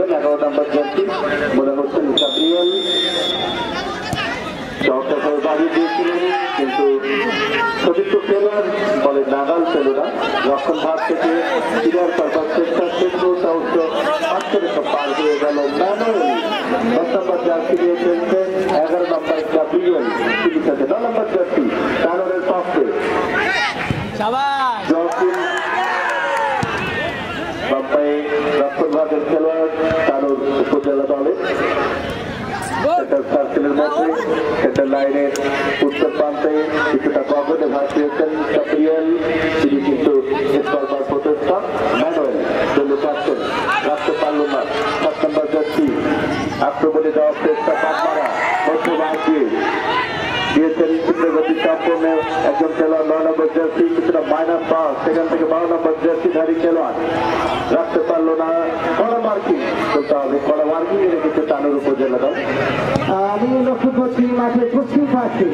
করবেন 11 নম্বর জার্সি মনে হচ্ছেন গাব্রিয়েল। চমৎকার করে বাড়িয়ে দিয়েছিলেন কিন্তু সতীর্থ খেলোয়াড় বলে নাগাল পেল না। রক্ষণ ভাগ থেকে ক্লিয়ার করবার চেষ্টা কিন্তু পার হয়ে গেল ম্যানুয়াল। 10 নম্বর জার্সি দিয়ে খেলছে 11 নম্বর গাব্রিয়েল। তিনি সাথে 9 নম্বর জার্সি কানোরের পক্ষে বাম্পাই রক্ষণ ভাগের খেলোয়াড় কানোর উপজেলা দলের সেন্টার সার্কেলের মধ্যে সেন্টার লাইনের উত্তর প্রান্তে কিছুটা গগনে ভাসিয়েছেন গাব্রিয়েল। তিনি কিন্তু করবার প্রচেষ্টা ম্যানুয়াল চলে যাচ্ছেন, রাখতে পারল না। 7 নম্বর জার্সি আক্রমণে যাওয়ার চেষ্টা পাকমারা মধ্যভাগ দিয়ে দিয়েছেন চিত্রগতি সম্পূর্ণের একজন খেলোয়াড় 9 নম্বর জার্সি কিছুটা মাইনাস পাস, সেখান থেকে 12 নম্বর জার্সিধারী খেলোয়াড় রাখতে পারলো না। কড়া মার্কিং করতে হবে, কড়া মার্কিং এ রেখেছে কানোর উপজেলা দল। আমি লক্ষ্য করছি মাঠের পশ্চিম পাশে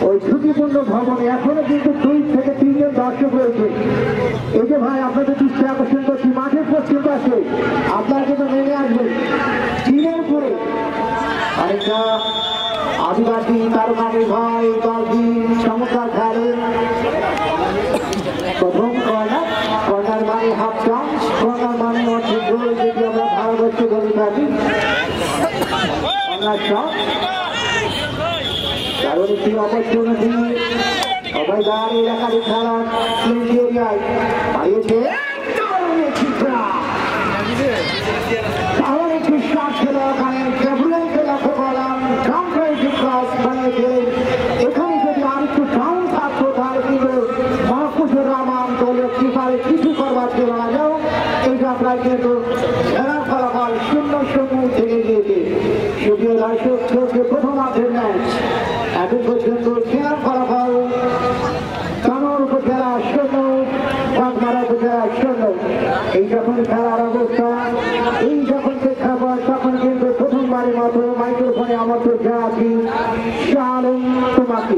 ওই ঝুঁকিপূর্ণ ভবনে এখনো কিন্তু 2 থেকে 3 জন দর্শক রয়েছে। এই যে ভাই আপনাদের দৃষ্টি আকর্ষণ করছি মাঠের পশ্চিম পাশে আপনারা কিন্তু নেমে আসবেন টিনের উপরে অনেকটা আদিবাসী তারকানি ভাই দলটি চমৎকার খেলে। প্রথম কর্নার মানে হাফ চান্স, কর্নার মানে অর্ধেক গোল, যেটি আমরা ভারতবর্ষে বলে থাকি। কারণ একটি অপরচুনিটি অবৈধান এলাকার খেলা এরিয়ায় হারিয়েছে। তাহলে একটি শট ছিল ওখানে গাব্রিয়েলকে লক্ষ্য করলাম, এখানে যদি আর একটু ডাউন থাকতো তাহলে কিন্তু মাহফুজুর রহমান দলীয় কিপারে কিছু করবার ছিল না। যাও এই যাত্রায় কিন্তু খেলার ফলাফল 0-0 থেকে গিয়েছে। যদিও দর্শক চলছে প্রথমার্ধের ম্যাচ, এখন পর্যন্ত খেলার ফলাফল কানোর উপজেলা 0, বাগমারা উপজেলা 0। এই যখন খেলার অবস্থা, এই যখন প্রেক্ষাপট, তখন কিন্তু প্রথমবারের মতো মাইক্রোফোনে আমার তো যা আছি শালম তোমাকে।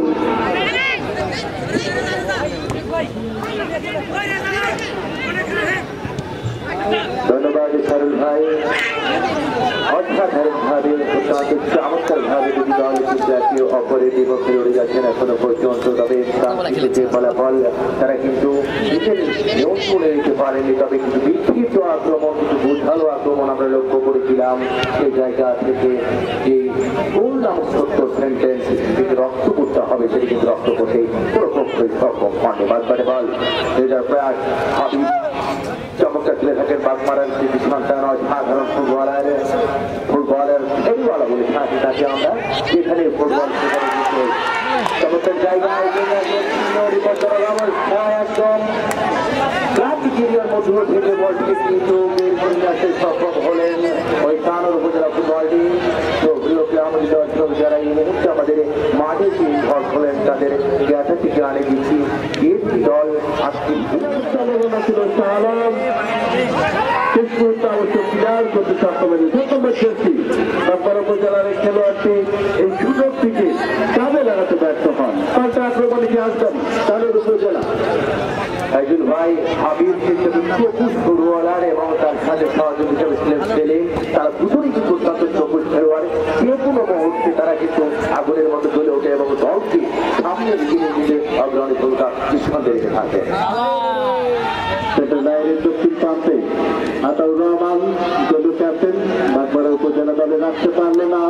ধন্যবাদ শারুল ভাই, অসাধারণ ভাবে চমৎকার ভাবে দুটি দল জাতীয় অপরের বিপক্ষে লড়ে যাচ্ছেন এখনো পর্যন্ত। তবে যে ফলাফল তারা কিন্তু নিয়ন্ত্রণে নিতে পারেনি, তবে কিন্তু বিক্ষিপ্ত আক্রমণ, কিন্তু বুঝালো আক্রমণ আমরা লক্ষ্য করেছিলাম। সেই জায়গা থেকে যে গোল নামক সত্য সেন্টেন্স কিন্তু রক্ত করতে হবে, সেটি কিন্তু রক্ত করতে পুরো পক্ষই সক্ষম হয়নি। বাদবারে বল প্রয়াস হাবিব চমৎকার খেলে থাকেন বাগমারার কৃতি সন্তান, অসাধারণ ফুটবলের খেলওয়ালা বলে থাকি তাকে আমরা, যেখানে ফুটবল চমৎকার জায়গায় একদম ক্লান্তি এরিয়ার মধ্য থেকে বলটি কিন্তু বের করে আসতে সক্ষম হলেন ওই কানোর উপজেলা ফুটবল টিম। তো প্রিয়কে আমাদের দর্শক যারা এই মুহূর্তে আমাদের মাঠে ঘর হলেন তাদের জ্ঞাতা থেকে আনে দিচ্ছি বিএনপি দল আজকে ছিল সালাম শেষ মুহূর্তে অবশ্য ক্লিয়ার করতে সক্ষম হয়েছে। বাগমারা উপজেলার খেলোয়াড়টি এই সুযোগ থেকে কাজে লাগাতে ব্যর্থ হন। পাল্টা আক্রমণে কি আসবেন কানোর উপজেলা একজন ভাই হাবিব চকুশ ফুটবলার এবং তার সাথে সহযোগী হিসেবে ছিলেন। তারা দুজনই কিন্তু অত্যন্ত চকুশ খেলোয়াড়। যে কোনো মুহূর্তে তারা কিন্তু আগুনের মতো জ্বলে ওঠে এবং দলকে সামনে এগিয়ে দিতে অগ্রণী ভূমিকা নিঃসন্দেহে রেখে থাকে। দক্ষিণ প্রান্তে আতাউর রহমান দলীয় ক্যাপ্টেন বাগমারা উপজেলা দলে রাখতে পারলো না,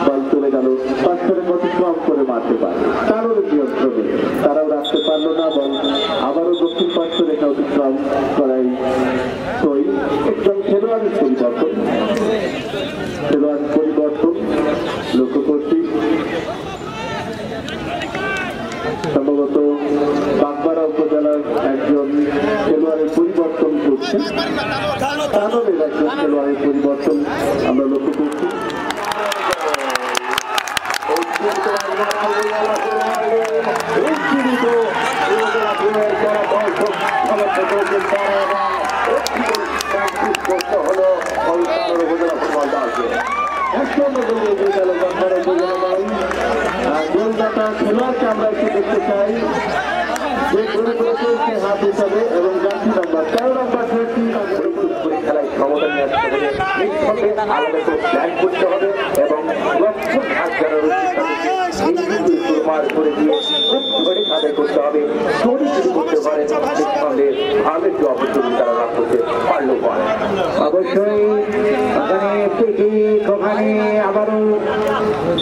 বল চলে গেল পাঁচরে অতিক্রম করে মারতে পারে কারোর নিয়ন্ত্রণে, তারাও রাখতে পারলো না, বল আবারও দক্ষিণ পার্শ্ব রেখা অতিক্রম করাই সই। একদম খেলোয়াড়ের পরিবর্তন লক্ষ্য করছি। সম্ভবত বাগমারা উপজেলার একজন খেলোয়াড়ের পরিবর্তন করছে, কানোরের একজন খেলোয়াড়ের পরিবর্তন আমরা লক্ষ্য করছি। হলো ওই কানোর উপজেলা ফুটবল দলকে গোলদাতা খেলোয়াড়কে আমরা একটু দেখতে চাই, যে গোল করেছে সে হাত হিসাবে এবং জার্সি নাম্বার 13 নম্বর খেলায় ক্ষমতা নিয়ে আসতে হবে। হবে, আলাদা করে প্ল্যান করতে হবে এবং লক্ষ্য ভাগ জানার করে দিয়ে ধরে তাদের করতে হবে। যদি শুরু করতে পারে নিঃসন্দেহে ভালো একটু অপরচুনিটি তারা লাভ করতে পারলেও পারে। অবশ্যই ওখানে আবারও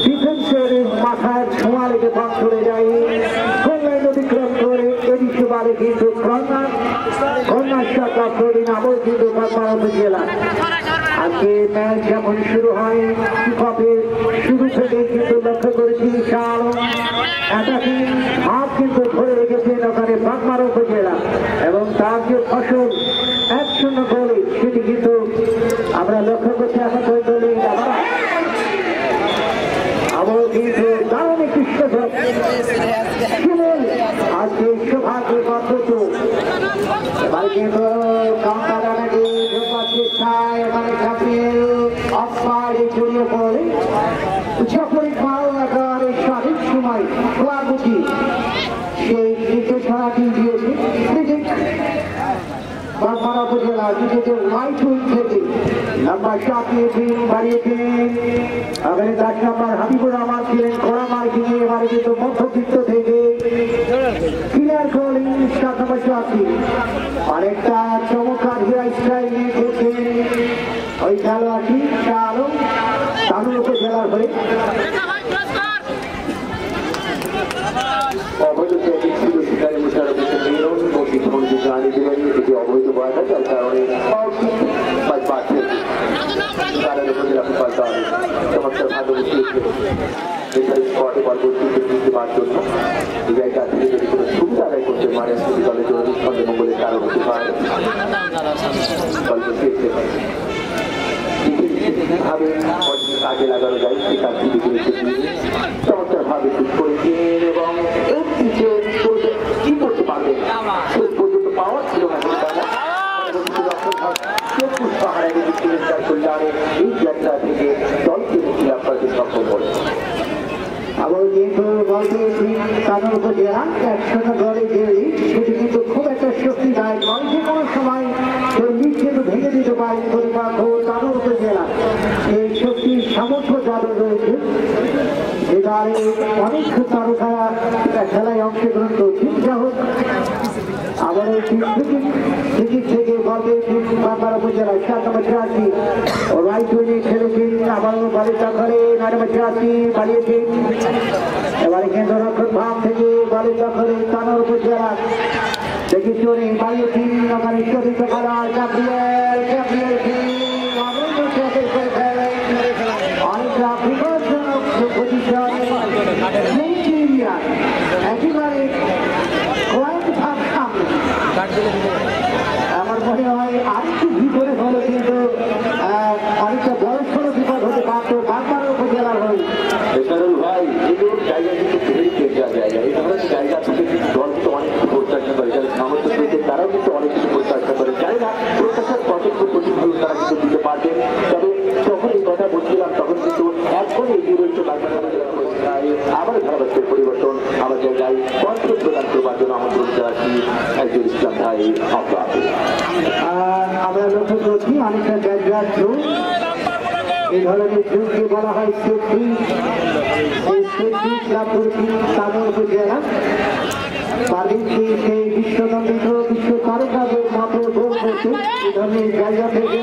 ডিফেন্সের মাথায় ছোঁয়া লেগে পাক চলে যায়। গোললাইন অতিক্রম করে এদিকে বারে কিন্তু কন্যার শাখা প্রবীণ আবার কিন্তু বাগমারা উপজেলা। আজকে ম্যাচ যখন শুরু হয় কিকঅফের শুরু থেকে কিন্তু লক্ষ্য করেছি শাহ আলম অ্যাটাকিং হাত কিন্তু ধরে রেখেছেন ওখানে বাগমারা উপজেলা এবং তার যে ফসল 1-0 গোলে সেটি কিন্তু আমরা লক্ষ্য করছি। এখন দলে আবার কিন্তু দারুণ একটি সুযোগ আজকে সৌভাগ্যের অদ্ভুত এবার কিন্তু জড়িয়ে পড়ে যখনই সঠিক সময় বুঝি সেই নির্দেশনাটি দিয়েছে বাগমারা উপজেলা নিজেদের রাইট উইং থেকে নাম্বার চাপিয়েছেন বাড়িয়েছেন এবারে 10 নম্বর হাবিবুর রহমান ছিলেন কড়া মার্কিং এবারে কিন্তু মধ্যবিত্ত থেকে ক্লিয়ার গোলিং 7 নম্বর চাপি অনেকটা চমৎকার হেয়ার স্টাইল নিয়ে খেলছেন ওই খেলোয়াড়টি শাহ আলম তামিল উপজেলার হয়ে অবৈধ ট্যাগিং ছিল শিকারী মুশারফ হোসেন মিলন প্রশিক্ষণকে জানিয়ে দিলেন এটি অবৈধ বয়াটা যার কারণে উপজেলা ফুটবল দল চমৎকার ভালো বসিয়েছে স্পটে বল করতে পারার জন্য এই জায়গা থেকে যদি কোনো সুবিধা আদায় করতে পারে দলের জন্য নিঃসন্দেহ মঙ্গলের কারণ হতে পারে বল বসিয়েছে ভাবে কাজে লাগানো যায় সে কাজটি চমৎকার ভাবে শুট করেছেন এবং এর পিছিয়ে কি করতে পারবেন সেই পর্যন্ত পাওয়ার ছিল না এই যাত্রা থেকে দলকে মুক্তি লাভ করতে সক্ষম হল। আবার কিন্তু বলতে তামিল উপজেলা 1-0 গোলে জয়ী সেটি কিন্তু খুব একটা শক্তিদায়ক নয়। যে কোনো সময় লিগ কিন্তু ভেঙে দিতে পারে তামিল উপজেলা এই শক্তির সামর্থ্য যাদের রয়েছে এবারে অনেক তারকারা খেলায় অংশগ্রহণ করছে। যা হোক আবার ক্রিকেট থেকে বলতে বাগমারা উপজেলা 7 নম্বর চাষি রাইট উইনে খেলেছেন আবারও বালিকা করে 9 নম্বর চাষি বাড়িয়েছেন এবারে কেন্দ্র রক্ষক ভাব থেকে বালিকা করে তানোর উপজেলা দেখি চলে বাড়িয়েছেন ওখানে চরিত খেলার অনেকটা বিপজ্জনক পজিশন একেবারে কয়েক ভাগ সামনে আমার মনে হয় আরেকটু ভিতরে হলে কিন্তু অনেকটা বড়সড় বিপদ হতে পারত বাগমারা উপজেলার হয়ে। ভাই এগুলোর জায়গা কিন্তু খুবই কেন্দ্র জায়গা এই ধরনের জায়গা থেকে দল কিন্তু অনেক কিছু প্রত্যাশা করে যারা সামর্থ্য পেয়েছে তারাও কিন্তু অনেক কিছু প্রত্যাশা করে জানি না প্রত্যাশার কতটুকু প্রতিফলন তারা কিন্তু দিতে পারবেন। তবে যখন এই কথা বলছিলাম তখন কিন্তু এখন এগিয়ে রয়েছে বাগমারা আবার ধারাবাহিক পরিবর্তন আমার জায়গায় পঞ্চম প্রদান করবার জন্য আমন্ত্রণ জানাচ্ছি একজন ইসলাম ভাই আমরা লক্ষ্য করছি অনেকটা জায়গার জোর এই ধরনের জোরকে বলা হয় সেফটি লাভ করেছি তামিল উপজেলা পার্বতী সেই বিশ্বনন্দিত বিশ্ব তারকাদের মাত্র গোল করছে এই ধরনের জায়গা থেকে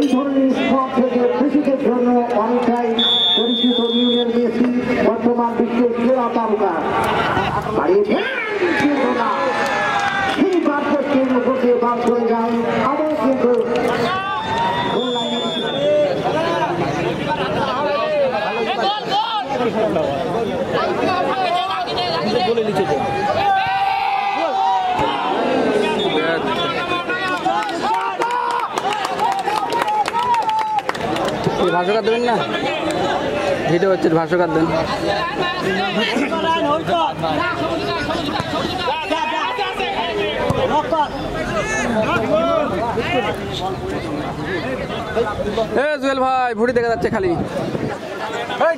এই ধরনের স্পট থেকে কৃষিকের জন্য অনেকটাই পরিচিত নিউজের মেসি বর্তমান বিশ্বের সেরা তারকা বাড়িয়েছে সেই বার্তার উপর দিয়ে বাদ করে যায় আবার কিন্তু ভাষ্যকার দেবেন না ভিডিও হচ্ছে ভাষ্যকার দেন জুয়েল ভাই ভুড়ি দেখা যাচ্ছে খালি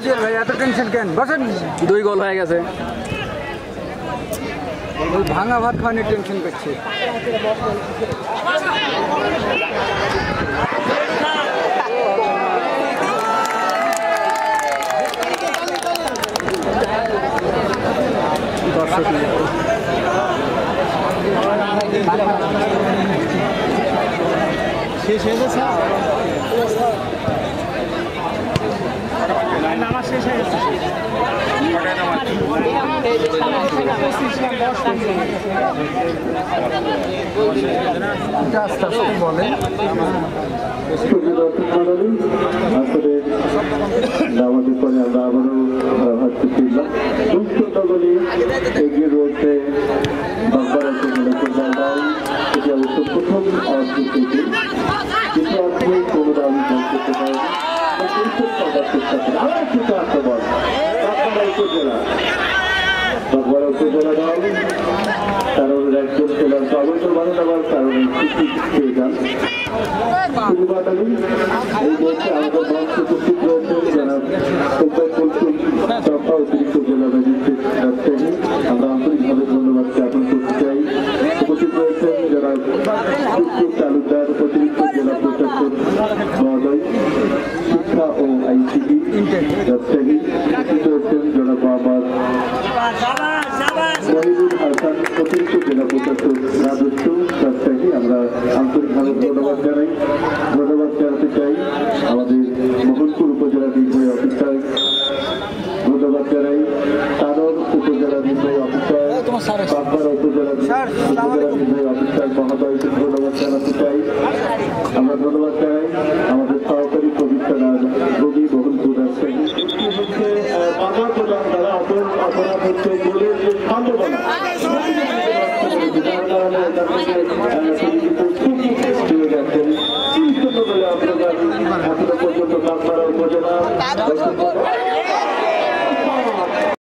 জুয়েল ভাই এত টেনশন কেন বসেন 2 গোল হয়ে গেছে ভাঙা ভাত খাওয়ানোর টেনশন করছে শেষ হয়ে গেছে আমার শেষ হয়ে গেছে আস্তে আস্তে বলেন আসলে আমাদের পরে আমরা আবারও হচ্ছে ফিরলাম দুঃখ দলে এগিয়ে রয়েছে বাংলার সেটি অবশ্য প্রথম কিন্তু আপনি কোনো দাবি করতে পারেন আবার কিন্তু আসতে বল বাগবাড়া উপজেলা দল কারণ একজন খেলার অবৈধ মানে নেওয়ার কারণে পেয়ে যান এই বলছে আমাদের মঞ্চ উপস্থিত রয়েছেন যারা দফা অতিরিক্ত জেলা ম্যাজিস্ট্রেট রাজশাহী আমরা আন্তরিকভাবে ধন্যবাদ জ্ঞাপন করতে চাই উপস্থিত রয়েছেন যারা তালুকদার অতিরিক্ত জেলা প্রশাসক মহোদয় শিক্ষা ও আইসিটি রাজশাহী উপস্থিত রয়েছেন জনাব মোহাম্মদ মহিবুল হাসান অতিরিক্ত জেলা প্রশাসক রাজস্ব রাজশাহী আমরা আন্তরিকভাবে ধন্যবাদ জানাতে চাই আমাদের মোহনপুর উপজেলা নির্বাহী অফিসার ধন্যবাদ জানাই তানোর উপজেলা নির্বাহী অফিসার বাগবাড়া উপজেলা নির্বাহী অফিসার মহোদয়কে ধন্যবাদ জানাতে চাই আমরা ধন্যবাদ জানাই আমাদের সহকারী কমিশনার রবি মোহনপুর রাজশাহী বাংলা প্রধান দ্বারা অপরাধ হচ্ছে বলে যে সম্ভাবনা এখনো পর্যন্ত বাগবাড়া উপজেলা